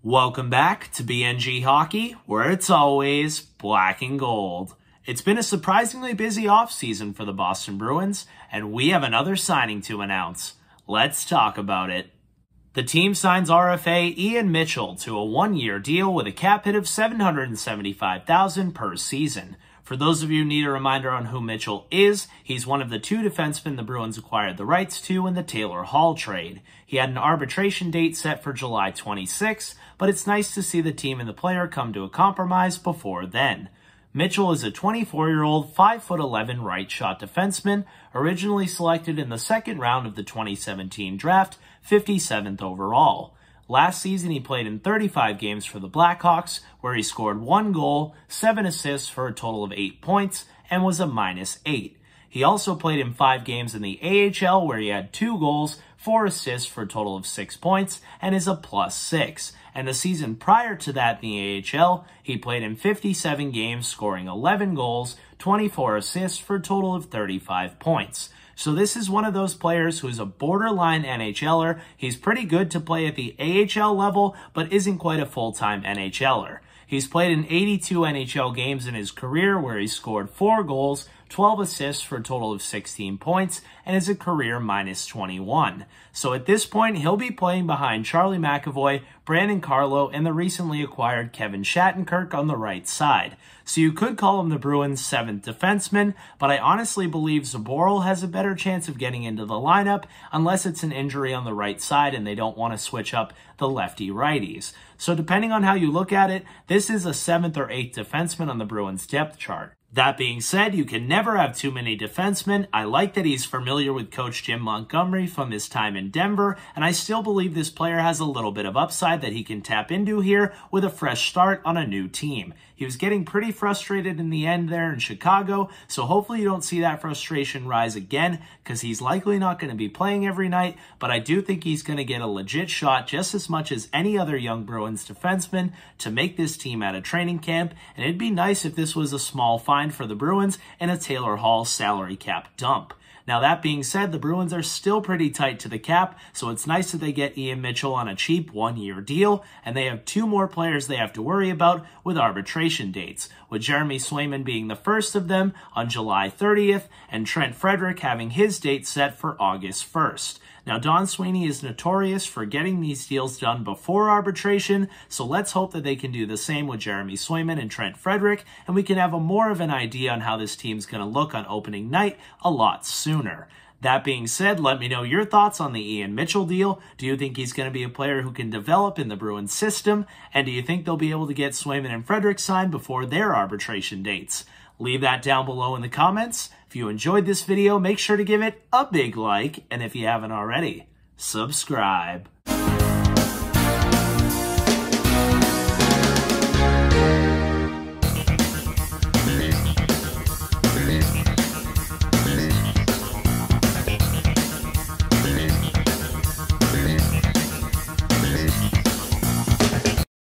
Welcome back to BNG Hockey, where it's always black and gold. It's been a surprisingly busy offseason for the Boston Bruins, and we have another signing to announce. Let's talk about it. The team signs RFA Ian Mitchell to a one-year deal with a cap hit of $775,000 per season. For those of you who need a reminder on who Mitchell is, he's one of the two defensemen the Bruins acquired the rights to in the Taylor Hall trade. He had an arbitration date set for July 26, but it's nice to see the team and the player come to a compromise before then. Mitchell is a 24-year-old, 5'11" right-shot defenseman, originally selected in the second round of the 2017 draft, 57th overall. Last season, he played in 35 games for the Blackhawks, where he scored 1 goal, 7 assists for a total of 8 points, and was a -8. He also played in 5 games in the AHL, where he had 2 goals, 4 assists for a total of 6 points, and is a +6. And the season prior to that in the AHL, he played in 57 games, scoring 11 goals, 24 assists for a total of 35 points. So this is one of those players who's a borderline NHLer. He's pretty good to play at the AHL level, but isn't quite a full-time NHLer. He's played in 82 NHL games in his career, where he scored 4 goals, 12 assists for a total of 16 points, and is a career -21. So at this point, he'll be playing behind Charlie McAvoy, Brandon Carlo, and the recently acquired Kevin Shattenkirk on the right side. So you could call him the Bruins' 7th defenseman, but I honestly believe Zaboral has a better chance of getting into the lineup unless it's an injury on the right side and they don't want to switch up the lefty-righties. So depending on how you look at it, this is a 7th or 8th defenseman on the Bruins depth chart. That being said, you can never have too many defensemen. I like that he's familiar with Coach Jim Montgomery from his time in Denver, and I still believe this player has a little bit of upside that he can tap into here with a fresh start on a new team. He was getting pretty frustrated in the end there in Chicago, so hopefully you don't see that frustration rise again, because he's likely not going to be playing every night, but I do think he's going to get a legit shot just as much as any other young Bruins defenseman to make this team out of training camp, and it'd be nice if this was a small find for the Bruins and a Taylor Hall salary cap dump. Now, that being said, the Bruins are still pretty tight to the cap, so it's nice that they get Ian Mitchell on a cheap one-year deal, and they have 2 more players they have to worry about with arbitration dates, with Jeremy Swayman being the first of them on July 30th, and Trent Frederic having his date set for August 1st. Now, Don Sweeney is notorious for getting these deals done before arbitration, so let's hope that they can do the same with Jeremy Swayman and Trent Frederic, and we can have more of an idea on how this team's going to look on opening night a lot sooner. That being said, let me know your thoughts on the Ian Mitchell deal. Do you think he's going to be a player who can develop in the Bruins system? And do you think they'll be able to get Swayman and Frederic signed before their arbitration dates? Leave that down below in the comments. If you enjoyed this video, make sure to give it a big like, and if you haven't already, subscribe.